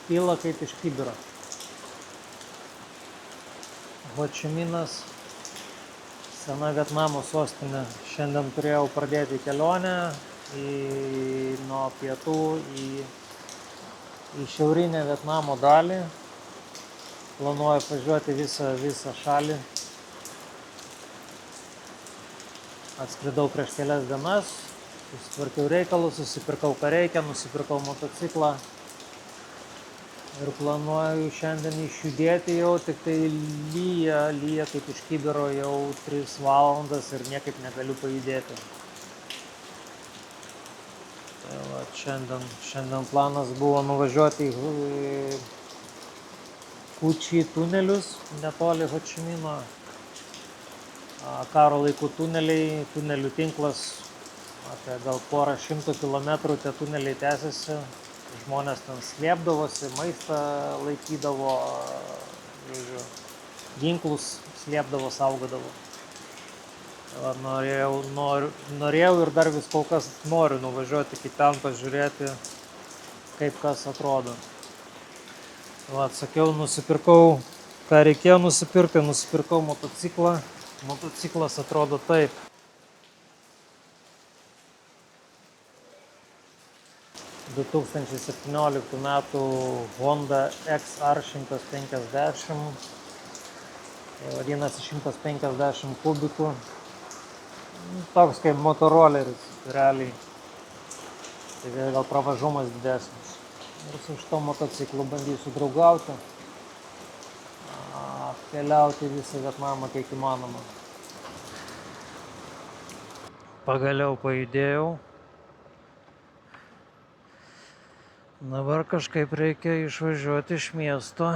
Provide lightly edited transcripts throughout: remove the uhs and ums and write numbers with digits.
Pila kaip iš kibiro. Hočiminas, sena Vietnamo sostinė. Šiandien turėjau pradėti kelionę nuo pietų į šiaurinę Vietnamo dalį. Planuoju važiuoti visą šalį. Atskridau prieš kelias dienas, susitvarkiau reikalus, susipirkau ką reikia, nusipirkau motociklą. Ir planuoju šiandien išjudėti jau, tik tai lyja kaip iš kibiro jau 3 valandas ir niekaip negaliu pajudėti. Tai va, šiandien planas buvo nuvažiuoti į Kučį tunelius, netoli Hočimino. Karo laikų tunelių tinklas, apie gal porą šimtų kilometrų tie tuneliai tęsiasi. Žmonės ten slėpdavosi, maistą laikydavo, ginklus slėpdavo, saugodavo. Norėjau ir dar vis kol kas noriu nuvažiuoti iki ten, pažiūrėti, kaip kas atrodo. Atsakiau, nusipirkau, ką reikėjo nusipirkti, nusipirkau motociklą. Motociklas atrodo taip. – 2017 metų Honda XR 150, vadinasi 150 kubikų. Toks kaip motoroleris, realiai. Tai gal pravažumas didesnis. Ir su šito motociklu bandysiu draugauti, keliauti visą Vietnamą kiek įmanoma. Pagaliau pajudėjau. Dabar kažkaip reikia išvažiuoti iš miesto.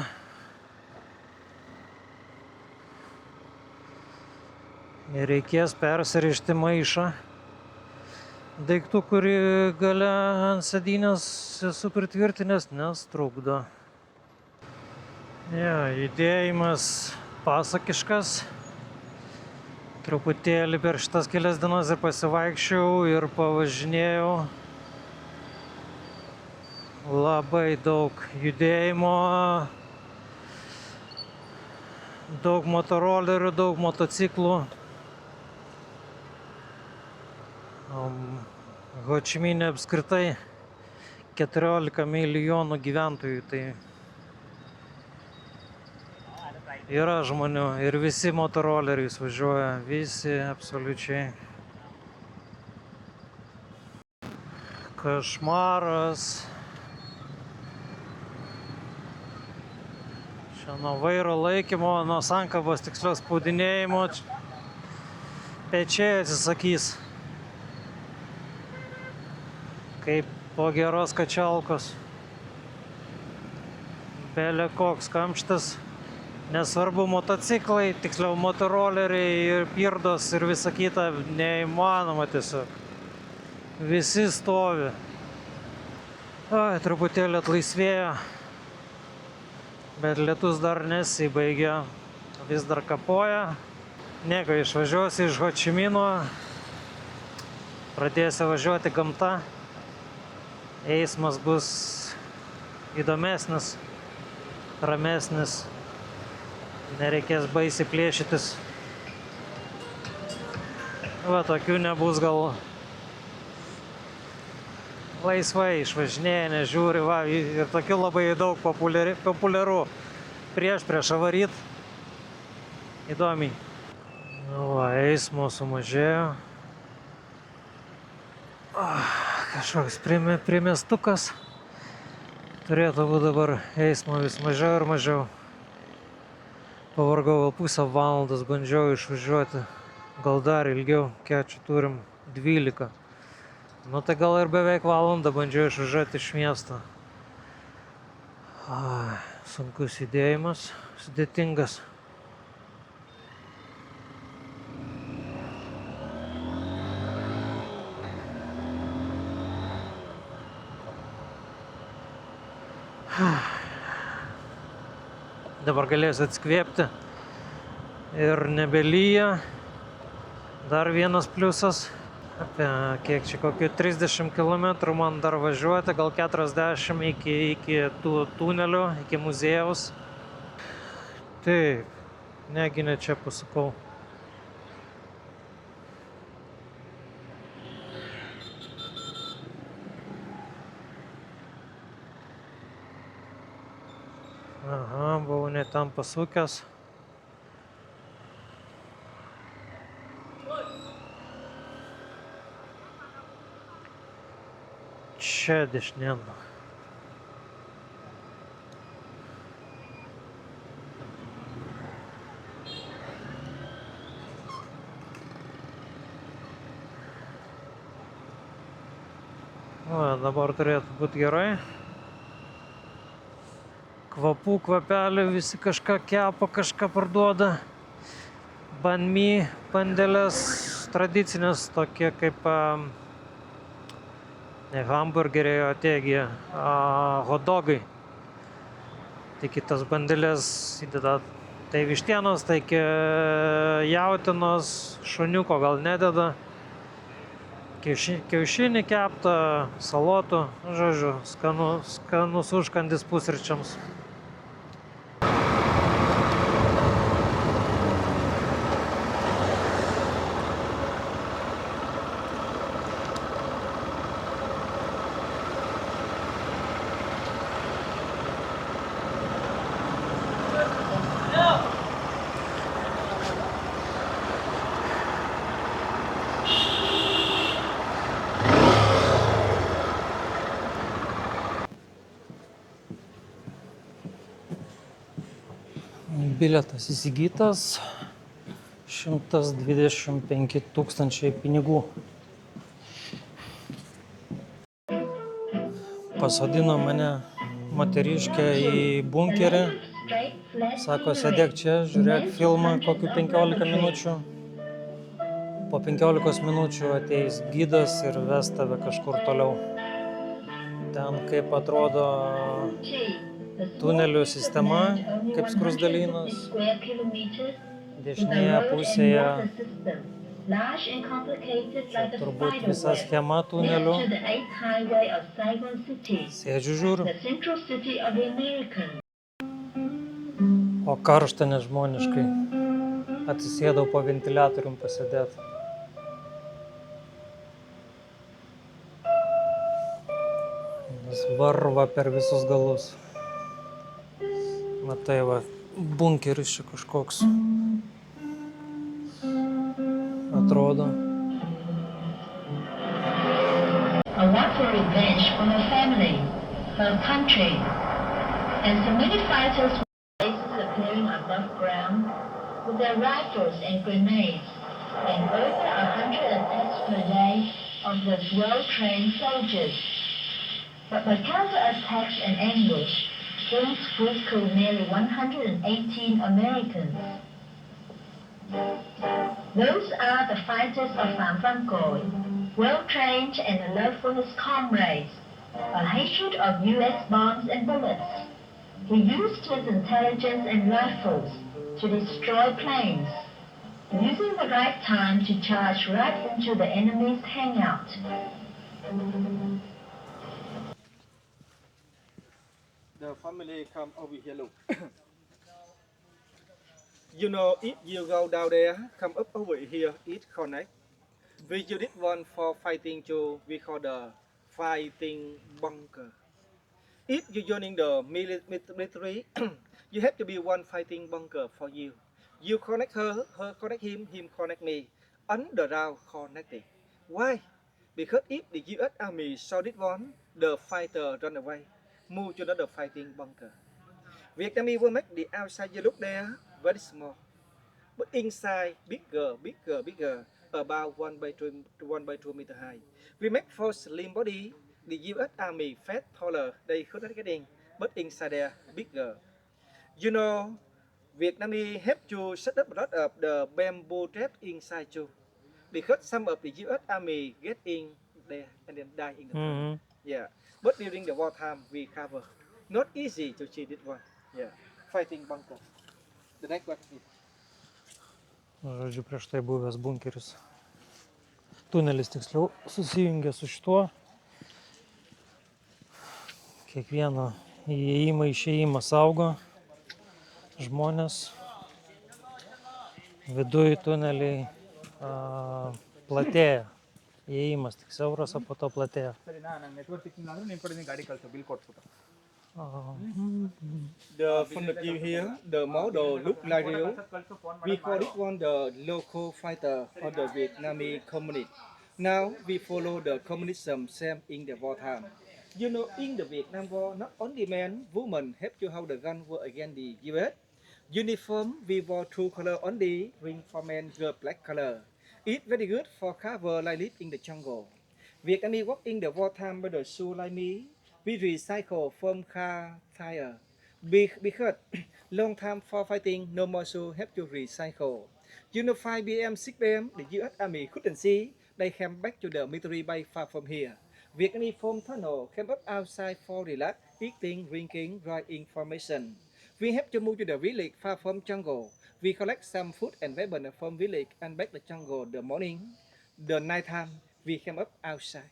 Ir reikės persirišti maišą daiktų, kurį gale ant sėdynės esu pritvirtinęs, nes trukdo. Judėjimas pasakiškas. Truputėlį per šitas kelias dienas ir pasivaikščiau ir pavažinėjau. Labai daug judėjimo, daug motorolerių, daug motociklų. Hočimine apskritai 14 milijonų gyventojų, tai yra žmonių ir visi motoroleriais važiuoja, visi absoliučiai. Košmaras. Čia nuo vairo laikymo, nuo sankabos tikslios spaudinėjimo pečiai atsisakys. Kaip po geros kačialkos. Belė koks kamštis. Nesvarbu motociklai, tiksliau motoroleriai ir pirdos ir visa kita, neįmanoma tiesiog. Visi stovi. Truputėlį atlaisvėjo, bet lietus dar nesibaigė, vis dar kapoja. Nieko, išvažiuosiu iš Hočimino, pradėsiu važiuoti gamta. Eismas bus įdomesnis, ramesnis, nereikės baisiai plėšytis. Tokių nebus, gal laisvai išvažinėja, nežiūri, ir tokių labai daug populiarų prieš varyt. Įdomiai. Eismo sumažėjo. Kažkoks primiestukas. Turėtų būti dabar eismo vis mažiau ir mažiau. Pavargau, gal pusę valandos bandžiau išvažiuoti. Gal dar ilgiau, kiek čia turim 12. Tai gal ir beveik valandą bandžiau išvažiuoti iš miesto. Sunkus judėjimas, sudėtingas. Dabar galėsiu atsikvėpti ir nebelyja. Dar vienas pliusas. Apie kiek čia, kokių 30 km man dar važiuoti, gal 40 iki tų tunelių, iki muziejaus. Taip, negi ne čia pasukau. Aha, buvau ne tam pasukęs. Čia dešinėn. Va, dabar turėtų būti gerai. Kvapų, kvapelių, visi kažką kepa, kažką parduoda. Banh mi, bandelės tradicinės, tokie kaip ne hamburgeriai, o tiegi hotdogai. Tai kitas bandelės įdeda tai vištienos, tai jautienos, šuniuko gal nededa. Kiaušinį keptą, salotų, žodžiu, skanus užkandis pusryčiams. Bilietas įsigytas, 125 000 pinigų. Pasodino mane moteriškė į bunkerį. Sako, sėdėk čia, žiūrėk filmą kokių 15 minučių. Po 15 minučių ateis gidas ir ves tave kažkur toliau. Ten kaip atrodo tunelių sistema, kaip skruzdėlynas. Dešinėje pusėje čia turbūt visa schema tunelių. Sėdžiu, žiūriu. O karšta nežmoniškai. Atsisėdau po ventiliatorium pasėdėti. Jis varva per visus galus. Matai, va, bunkeris čia kažkoks atrodo. A want for revenge from her family, her country, and so many fighters faces appearing above ground with their rifles and grenades, and over 100 attacks per day of the well-trained soldiers. But by counterattacks and ambush, things fools killed nearly 118 Americans. Those are the fighters of Phạm Văn Cội, well-trained and a love for his comrades, a hatred of U.S. bombs and bullets. He used his intelligence and rifles to destroy planes, using the right time to charge right into the enemy's hangout. The family come over here, look. You know, if you go down there, come up over here, it connect. We did one for fighting to, we call the fighting bunker. If you joining the military, you have to be one fighting bunker for you. You connect her, her connect him, him connect me. Underground connecting. Why? Because if the US Army saw this one, the fighter run away, move to another fighting bunker. Vietnamese will make the outside you look there very small, but inside bigger, bigger, bigger, about 1 by 2 meter high. We make for slim body. The US Army fat taller, they couldn't get in, but inside there bigger. You know, Vietnamese have to set up a lot of the bamboo trap inside too, because some of the US Army get in there and then die in the tunnel. Yeah, but during the wartime we cover. Not easy to see this one. Yeah, fighting bunker. The next one is. Žodžiu, prieš tai buvęs bunkeris. tunelis tiksliau susijungia su šituo. Kiekvieną įėjimą išėjimą saugo žmonės. Viduj tuneliai platėja. Įėjimas tik siauras, o po to platėja. From the view here, the model look like real. We call this one the local fighter of the Vietnamese communist. Now we follow the communism same in the wartime. You know, in the Vietnam War, not only men, women have to hold the gun war against the US. Uniform, we wore two color only, ring for men, girl black color. It's very good for cover like live in the jungle. Vietnamese work in the wartime by the shoe like me. We recycle from car tire. Because long time for fighting, no more shoe have to recycle. You know 5 p.m., 6 p.m., the US Army couldn't see. They came back to the military by far from here. Vietnamese from tunnel came up outside for relax, eating, drinking, right information. We have to move to the village far from jungle. We collect some food and weapons from village and back the jungle the morning. The night time, we came up outside.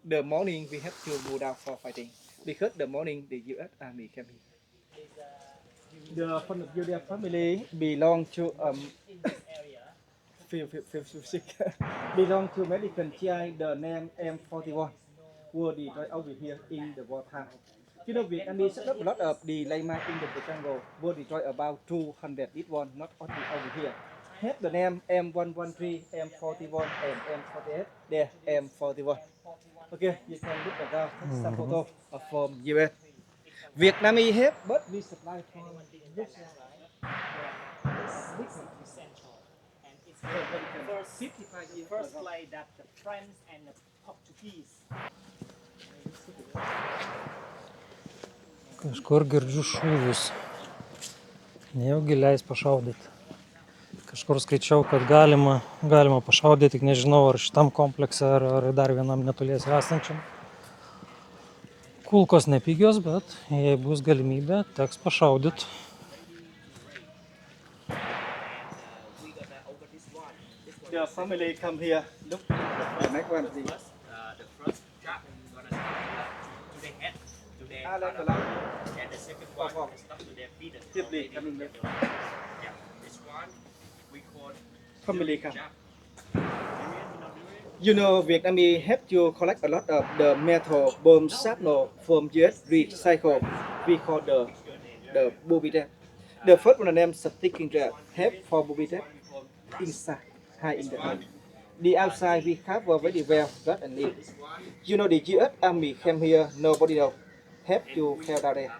The morning we have to go down for fighting because the morning the US Army came here. The from the Julia family belong to belong to American GI. The name M41 were destroyed over here in the wartime. You know, Vietnamese set up a lot of the landmark in the jungle. Were destroyed about 200 this one, not only over here. Have the name M113, M41, and M48. There, M41. Okay, you can look at that. Take some photo from US. Vietnamese have, but we supply from this. First like that the French and the Portuguese. Kažkur girdžiu šūvius. Nejaugi leis pašaudyti. Kažkur skaičiau, kad galima pašaudyti, tik nežinau, ar šitam komplekse, ar dar vienam netoliese esančiam. Kulkos nepigios, bet jei bus galimybė, teks pašaudyti. The family come here. Look, the next one, please. The first trap is gonna start to their head, to their and the second one is stuck to their feet. Deeply coming here. Yeah, this one we call Family come. jab. You know, Vietnamese have to collect a lot of the metal bomb shrapnel from US recycle. We call the booby trap. The first one of them sticking trap have for booby trap inside, high in the earth. The outside we cover very well, gut and leaf. You know, the US Army came here, nobody knows. Have to fell down there.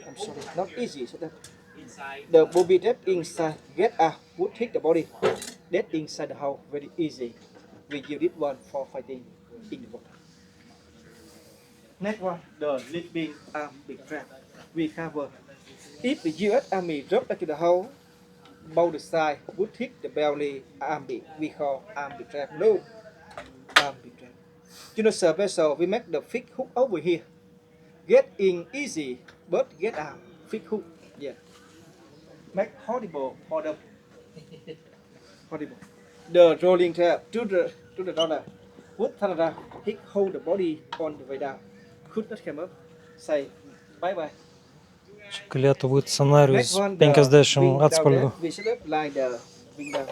I'm sorry, not easy. So that the booby trap inside, get out, would hit the body. That inside the house very easy. We use this one for fighting in the water. Next one, the sleeping arm big trap. We cover. If the US Army drop into the hole, both the side would hit the belly arm big. We call arm big trap. No, arm big trap. You know, sir, vessel, we make the fixed hook over here. Get in easy, but get out. Fixed hook, yeah. Make horrible for them. Horrible. The rolling trap to the dollar. Would Canada hit hold the body on the way down. Could not come up. Say bye bye. Čia galėtų būti scenarijus Next one, 50 wing down atspalvių. there. We should have like the wing down.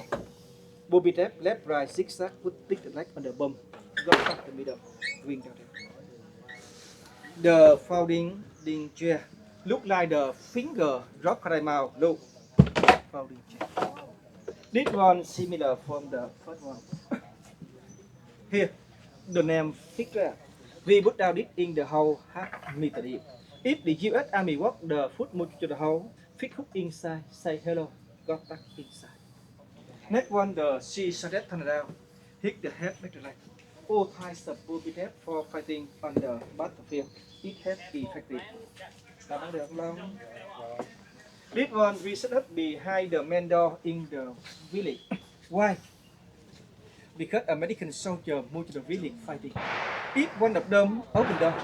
Booby trap, left, right, zigzag, put pick the leg on the bum. Go up the middle. Wing down there. The folding chair. Look like the finger drop climb out. Look. Folding chair. This one similar from the first one. Here, the name figure. We put down it in the hole half meter deep. If the US Army walk the foot move to the hole, fit hook inside, say hello, got back inside. Next one, the sea shaded turn around, hit the head back to right. All types of booby trap for fighting on the battlefield. It has effective. This one we set up behind the main door in the village. Why? Because American soldiers moved to the village fighting. If one of them open door,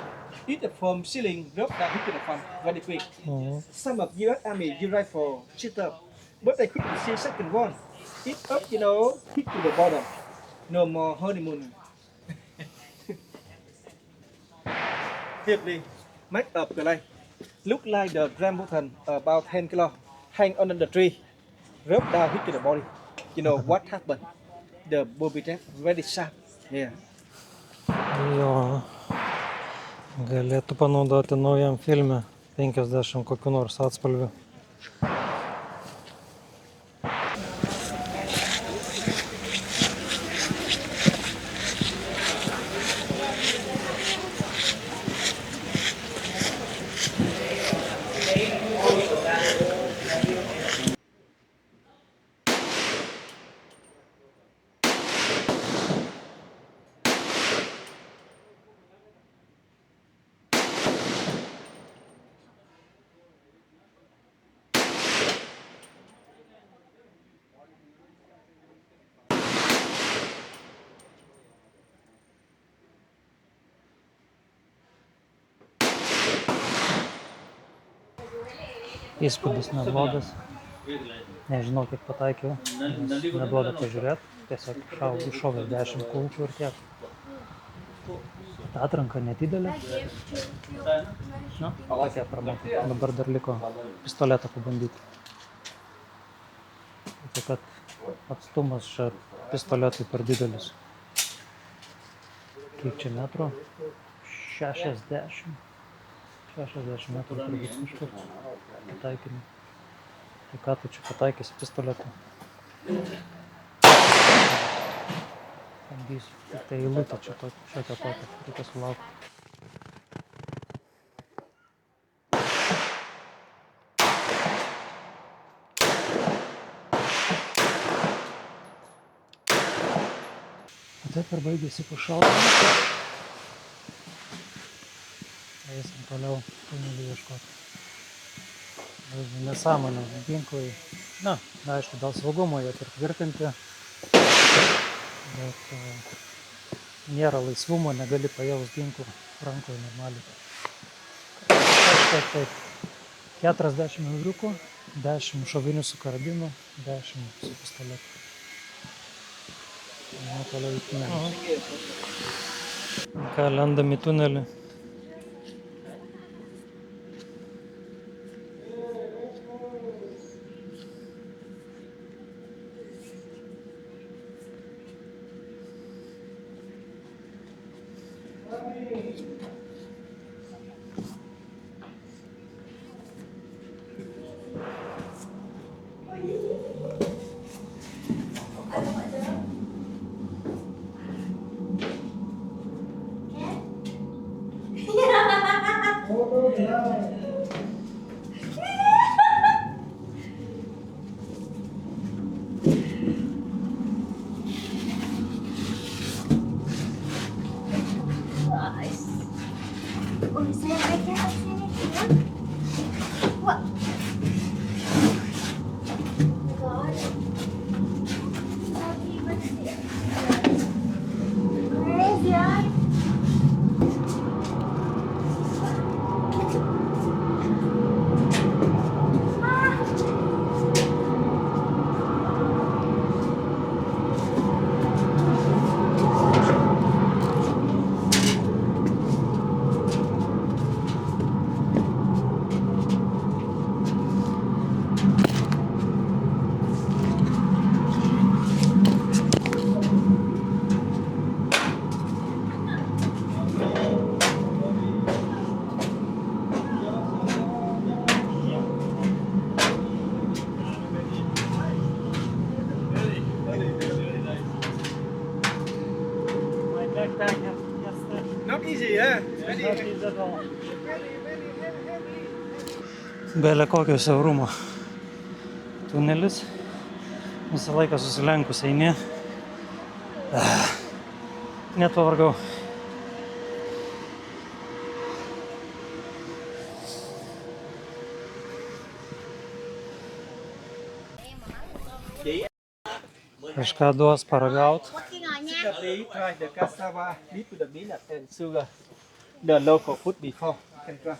it from ceiling drop down hit to the front very quick. Some of US Army use rifle shoot up, but they couldn't see second one. It up, you know, hit to the bottom. No more honeymoon. Hiệp đi. Make up cái này. Look like the rambutan about 10 kilo hang on the tree. Rub down hit the body. You know what happened? The booby trap very sharp. Yeah. Jo, galėtų panaudoti naujam filme 50 kokių nors atspalvių. Įspūdis neblogas. Nežinau, kiek pataikiau, nes neduoda pažiūrėti. Tiesiog iššovė 10 kulkų ir tiek. Ta atranka nedidelė. Nu, tokia pramoka. Dabar dar liko pistoletą pabandyti. Tai kad atstumas čia pistoletui per didelis. Kiek čia metrų? 60. 60 metrų turbūt kažkur pataikinį. Tai ką tu čia pataikysi pistoletą? Bandysiu. Tik tai eilutė čia šiokia tokia. Reikia sulaukti. Taip ir baigėsi pašaudymas. Eisim toliau tunelį ieškoti. Nesąmonė, ginklai. Na, aišku, dėl saugumo jie pritvirtinti. Bet nėra laisvumo, negali pajaust ginklų rankoje normaliai. Taip. 40 euriukų, 10 šovinių su karabinu, 10 su pistoletu. Nu, toliau į tunelį. Ką, lendam į tunelį. Not easy, yeah. Belė kokio siaurumo tunelis. Visą laiką susilenkus eini. Net pavargau. Kažką duos paragaut. Try the cassava dip with the peanut and sugar. The local food before. Can try.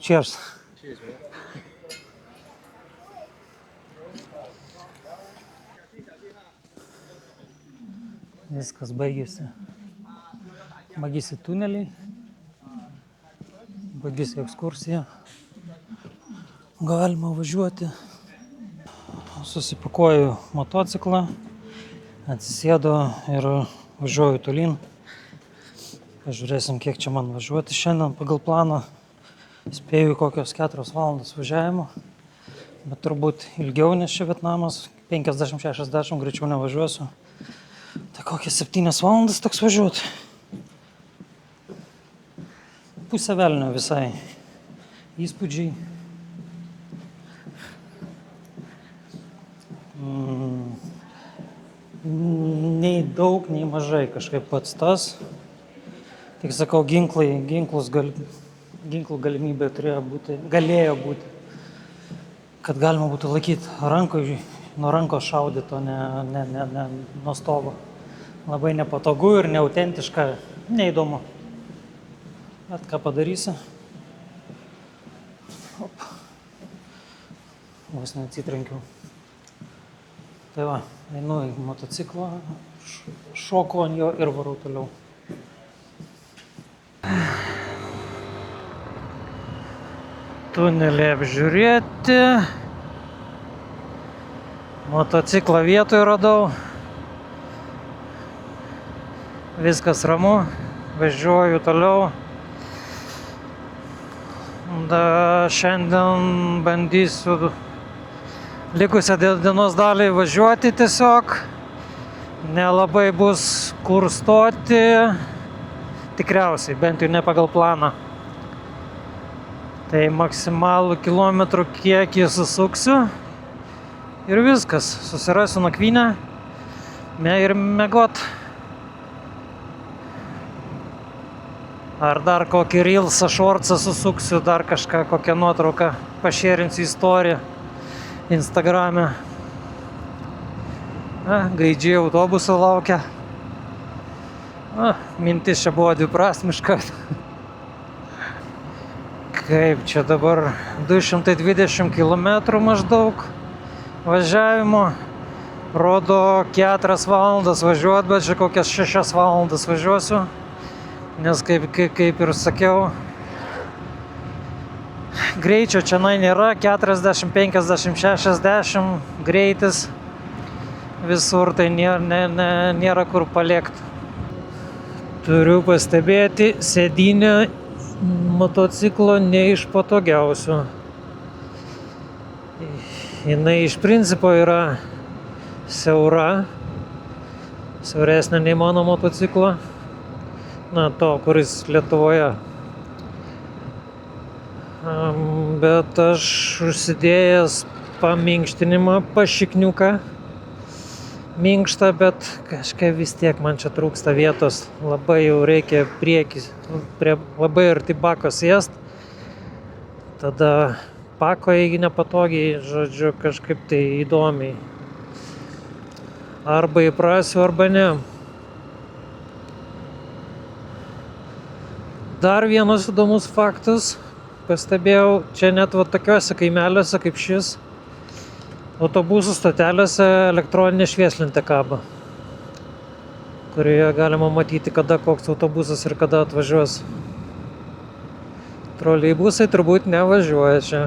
Cheers. Cheers, man. Viskas baigėsi. Baigėsi tuneliai. Baigėsi ekskursija. Galima važiuoti. Susipakuoju motociklą. Atsisėdu ir važiuoju tolyn. Pažiūrėsim, kiek čia man važiuoti šiandien pagal planą. Spėju kokios 4 valandas važiavimo. Bet turbūt ilgiau, nes čia Vietnamas. 50-60 greičiau nevažiuosiu. Tai kokias 7 valandas toks važiuoti. Pusę velnio visai. Įspūdžiai. Nei daug, nei mažai kažkaip pats tas. Tik sakau, ginklų galimybė galėjo būti. Kad galima būtų laikyti nuo rankos šaudyti, o ne nuo stovo. Labai nepatogu ir neautentiška, neįdomu. Bet ką padarysi? Vos neatsitrenkiau. Tai va, einu į motociklą, šoku ant jo ir varau toliau. Tunelį apžiūrėti. Motociklą vietoje radau. Viskas ramu. Važiuoju toliau. Šiandien bandysiu likusią dienos dalį važiuoti tiesiog. Nelabai bus kur stoti. Tikriausiai, bent jau ne pagal planą. Tai maksimalų kilometrų kiekį susuksiu. Ir viskas. Susirasiu nakvynę. Ir miegot. Ar dar kokį reelsą, shortsą susuksiu, dar kažką, kokią nuotrauką pašėrinsiu istoriją Instagrame. Gaidžiai autobuso laukia. Mintis čia buvo dviprasmiška. Kaip čia dabar 220 km maždaug važiavimo. Rodo 4 valandas važiuoti, bet čia kokias 6 valandas važiuosiu. Nes kaip ir sakiau, greičio čia nėra, 40, 50, 60 greitis visur, tai nėra kur paliekti. Turiu pastebėti, sėdynė motociklo ne iš patogiausių. Jinai iš principo yra siaura, siauresnė nei mano motociklo. To, kuris Lietuvoje. Bet aš užsidėjęs paminkštinimą, pašikniuką. Minkštą, bet kažkaip vis tiek man čia trūksta vietos. Labai jau reikia priekį, labai arti bako sėst. Tada pako, jeigu nepatogiai, žodžiu, kažkaip tai įdomiai. Arba įprasiu, arba ne. Dar vienas įdomus faktas, pastebėjau, čia net tokiuose kaimeliuose kaip šis, autobusų stotelėse elektroninė švieslentė kaba, kurioje galima matyti, kada koks autobusas ir kada atvažiuos. Troleibusai turbūt nevažiuoja čia.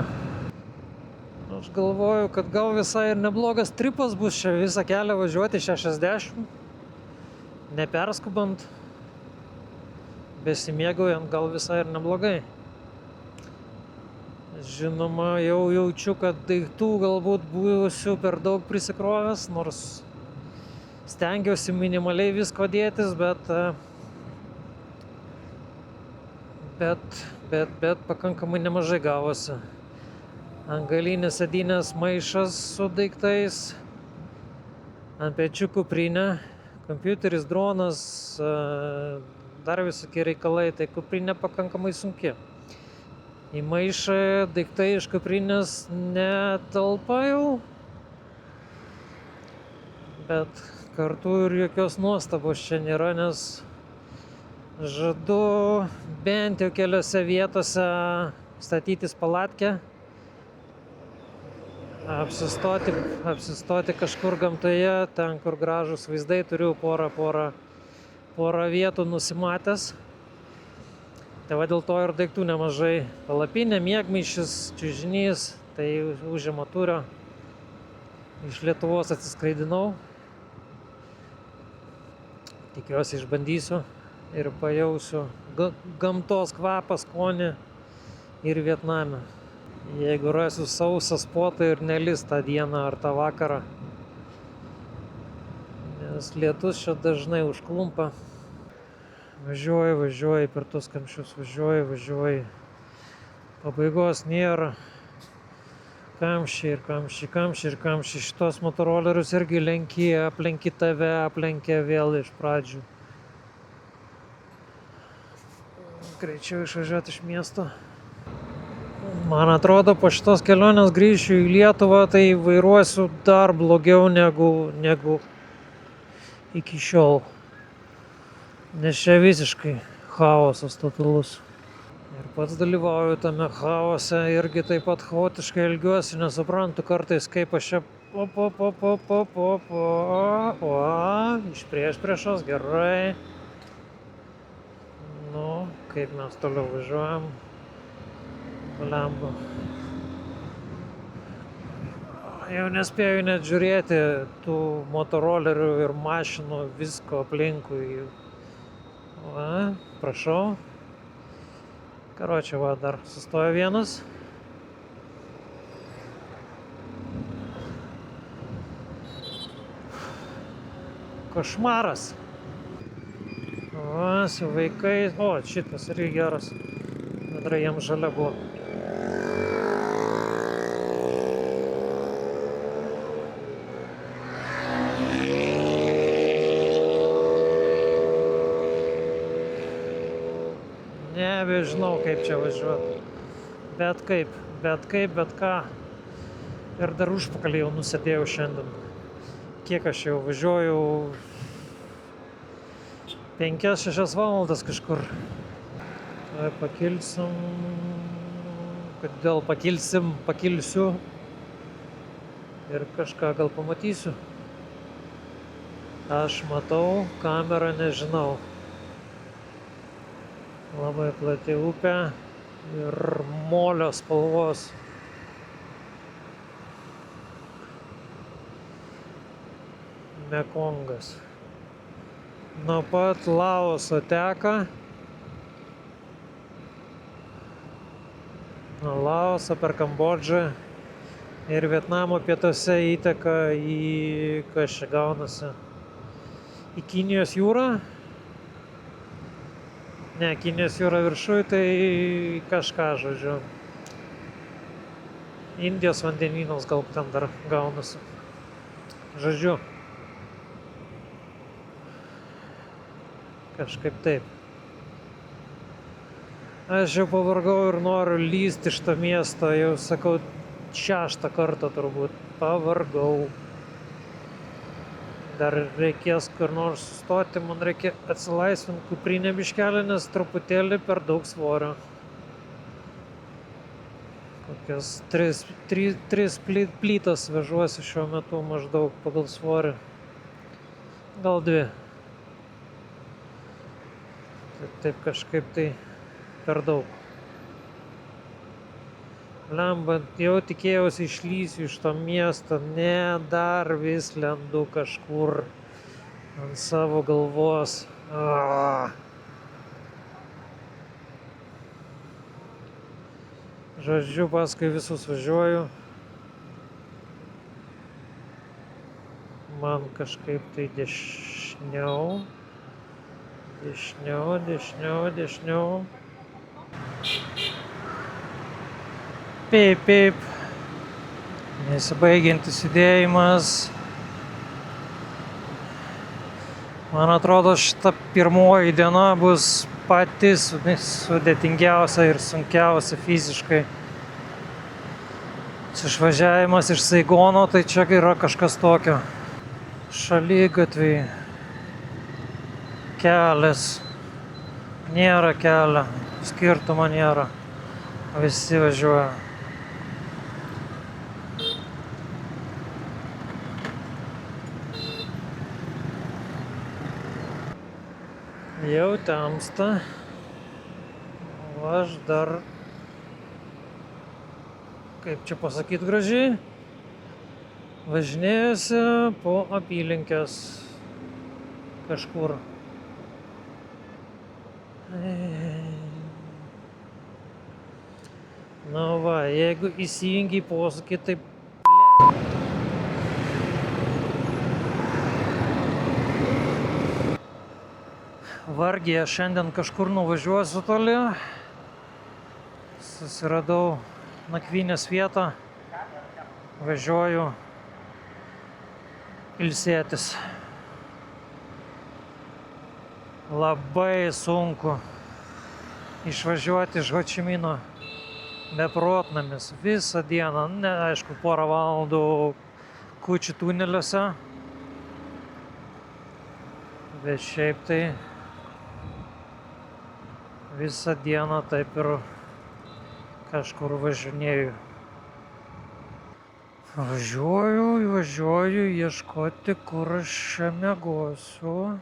Aš galvoju, kad gal visai ir neblogas tripas bus čia visą kelią važiuoti 60, neperskubant. Besimėgaujant gal visai ir neblogai. Žinoma, jau jaučiu, kad daiktų galbūt būsiu per daug prisikrovęs, nors stengiausi minimaliai visko dėtis, bet pakankamai nemažai gavosi. Ant galinės sėdynės maišas su daiktais, ant pečių kuprinė, kompiuteris, dronas, dar visokie reikalai, tai kuprinė pakankamai sunki. Į maišą daiktai iš kuprinės netelpa jau, bet kartu ir jokios nuostabos čia nėra, nes žadu bent jau keliose vietose statytis palatkę. apsistoti kažkur gamtoje, ten kur gražus vaizdai, turiu porą vietų nusimatęs. Tai va dėl to ir daiktų nemažai. Palapinė, miegmaišis, čiužinys, tai užima turio. Iš Lietuvos atsiskraidinau. Tikiuosi išbandysiu ir pajausiu gamtos kvapą, skonį ir Vietname. Jeigu rasiu sausą spotą ir nelis tą dieną ar tą vakarą, nes lietus čia dažnai užklumpa. Važiuoju per tos kamščius, važiuoju. Pabaigos nėra. Kamščiai ir kamščiai. Šitos motorolerius irgi aplenki tave, aplenkia vėl iš pradžių. Greičiau išvažiuoti iš miesto. Man atrodo, po šitos kelionės grįšiu į Lietuvą, tai vairuosiu dar blogiau negu iki šiol. Nes čia visiškai chaosas totalus. Ir pats dalyvauju tame chaose, irgi taip pat chaotiškai elgiuosi, nesuprantu kartais, kaip aš čia iš priešpriešos, gerai. Nu, kaip mes toliau važiuojam. Lemba. Jau nespėjau net žiūrėti tų motorolerių ir mašinų, visko aplinkui. Va, prašau. Karočią, va, dar sustojo vienas. Košmaras. Va, su vaikais. O, šitas irgi geras. Bendrai jiems žalia buvo. Nebežinau, kaip čia važiuoti. Bet ką. Ir dar užpakalį jau nusėdėjau šiandien. Kiek aš jau važiuoju? 5-6 valandas kažkur. Pakilsim. Kodėl pakilsiu. Ir kažką gal pamatysiu. Aš matau, kamerą nežinau. Labai plati upė ir molio spalvos. Mekongas. Nuo pat Laoso teka. Nuo Laoso per Kambodžą ir Vietnamo pietuose įteka į, kas čia gaunasi, į Kinijos jūrą. Ne, Kinijos jūra viršui, tai kažką, žodžiu. Indijos vandenynas gal ten dar gaunasi. Žodžiu. Kažkaip taip. Aš jau pavargau ir noriu lysti iš to miesto, jau sakau 6 kartą turbūt. Pavargau. Dar reikės kur nors sustoti, man reikia atsilaisvinti kuprinę biškelį, nes truputėlį per daug svorio. Kokias 3 plytas vežuosi šiuo metu maždaug pagal svorį. Gal 2. Taip kažkaip tai per daug. Lembant, jau tikėjausi išlysiu iš to miesto, ne, dar vis lendu kažkur ant savo galvos. Žodžiu, paskui visus važiuoju. Man kažkaip tai dešiniau. Peip. Nesibaigiantis judėjimas. Man atrodo, šita pirmoji diena bus pati sudėtingiausia ir sunkiausia fiziškai. Išvažiavimas iš Saigono, tai čia yra kažkas tokio. Šaligatviai. Kelias. Nėra kelio. Skirtumo nėra. Visi važiuoja. Jau tamsta. O aš dar, kaip čia pasakyti gražiai, važinėjusi po apylinkės kažkur. Na va, jeigu įsijungi posūkį, tai vargiai aš šiandien kažkur nuvažiuosiu toli. Susiradau nakvynės vietą, važiuoju ilsėtis. Labai sunku išvažiuoti iš Ho Či Mino beprotnamis visą dieną. Ne, aišku, porą valandų Kučių tuneliuose. Bet šiaip tai visą dieną taip ir kažkur važinėju. Važiuoju ieškoti, kur aš čia miegosiu.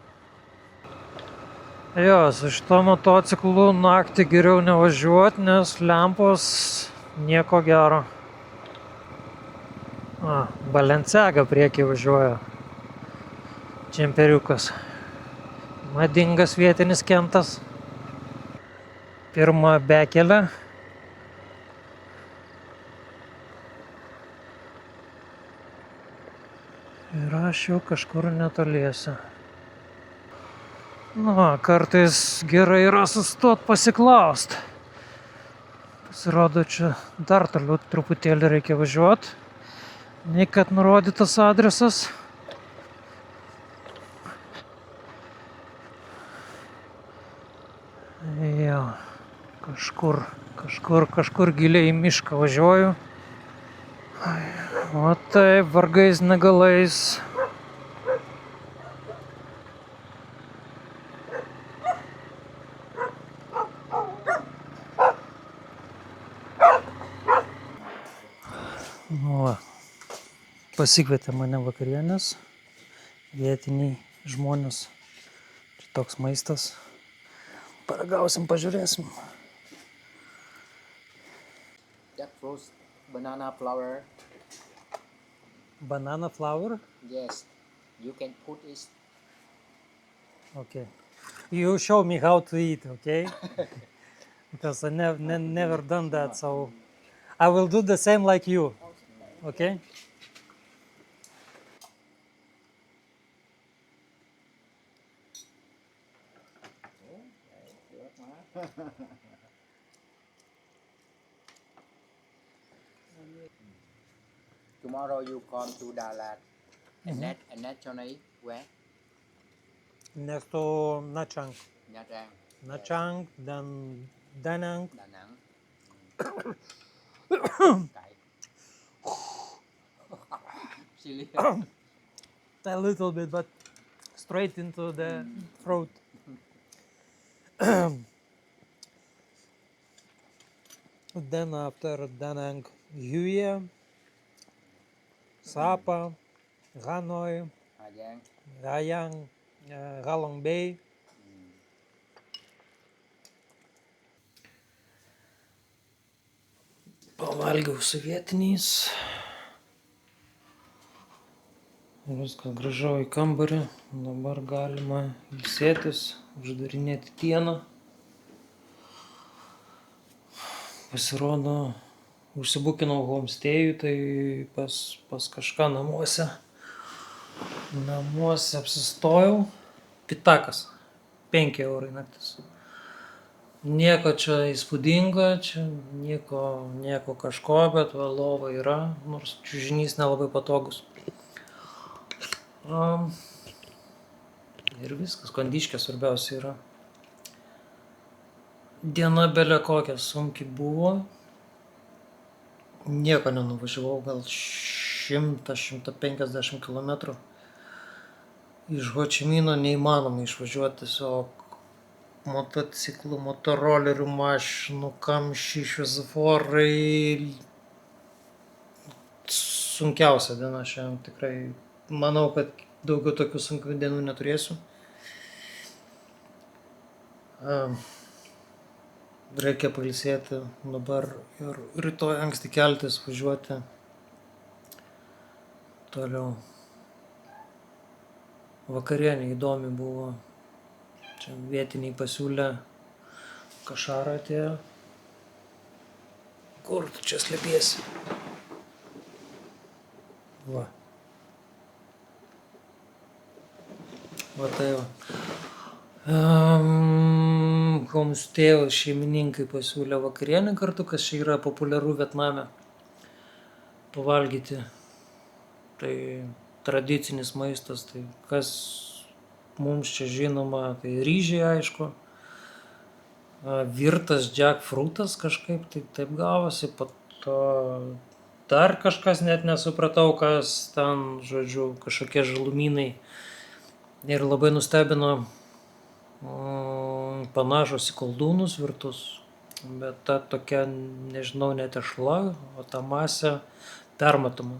Jo, su šito motociklu naktį geriau nevažiuoti, nes lempos nieko gero. Balenciaga priekį važiuoja. Džemperiukas. Madingas vietinis kentas. Pirma bekelė. Ir aš jau kažkur netoliese. Kartais gerai yra sustot pasiklaust. Pasirodo, čia dar toliau truputėlį reikia važiuoti. Nei kad nurodytas adresas. Jo, kažkur giliai į mišką važiuoju. O taip, vargais negalais. Pasikvietė mane vakarienės, vietiniai žmonės, čia toks maistas, paragausim, pažiūrėsim. Jackfruit, banana flour. Banana flour? Yes, you can put it. Okay. You show me how to eat, okay? Because I never done that, so I will do the same like you, okay? Tomorrow you come to Dalat. And net Johnny, where? Next to Nha Trang. Nha Trang. Nha Trang, then Da Nang. Đà Nẵng. Cày. Serious. A little bit, but straight into the throat. Then after Da Nang, Hue, Sapa, Hanoi, Hà Giang. Ha Giang, Ha Long Bay. Pavalgiau su vietiniais. Viskas, grįžau į kambarį. Dabar galima ilsėtis, uždarinėti dieną. Pasirodo, užsibukinau homestėjų, tai pas kažką namuose. Namuose apsistojau. Pitakas. 5 eurai naktis. Nieko čia įspūdingo, čia nieko kažko, bet lova yra, nors čiužinys nelabai patogus. Ir viskas, kondiškė svarbiausia yra. Diena belė kokia sunki buvo. Nieko nenuvažiavau, gal 100-150 km. Iš Ho Či Mino neįmanoma išvažiuoti, tiesiog motociklų, motorolerių, mašinų, kamščiai, šviesoforai. Sunkiausia diena šiandien tikrai. Manau, kad daugiau tokių sunkių dienų neturėsiu. Reikia pailsėti dabar ir rytoj anksti keltis, važiuoti toliau. Vakarienė įdomi buvo. Čia vietiniai pasiūlė kašarą atėjo. Kur tu čia slėpiesi? Va. Va tai va. Homstėjaus šeimininkai pasiūlė vakarienę kartu, kas čia yra populiaru Vietname pavalgyti. Tai tradicinis maistas, tai kas mums čia žinoma, tai ryžiai aišku, virtas jackfruitas kažkaip, tai taip gavosi, po to dar kažkas net nesupratau, kas ten, žodžiu, kažkokie žalumynai. Ir labai nustebino panašus į koldūnus virtus, bet ta tokia, nežinau, netešla, o ta masė permatoma.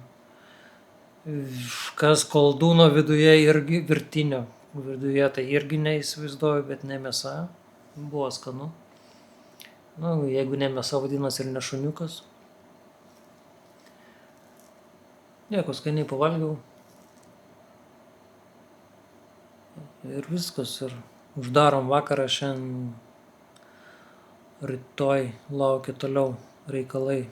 Kas koldūno viduje irgi virtinio, viduje tai irgi neįsivaizduoju, bet ne mėsa, buvo skanu. Nu, jeigu ne mėsa, vadinasi ir ne šuniukas. Nieko, skaniai pavalgiau. Ir viskas, ir uždarom vakarą šiandien, rytoj laukia toliau reikalai.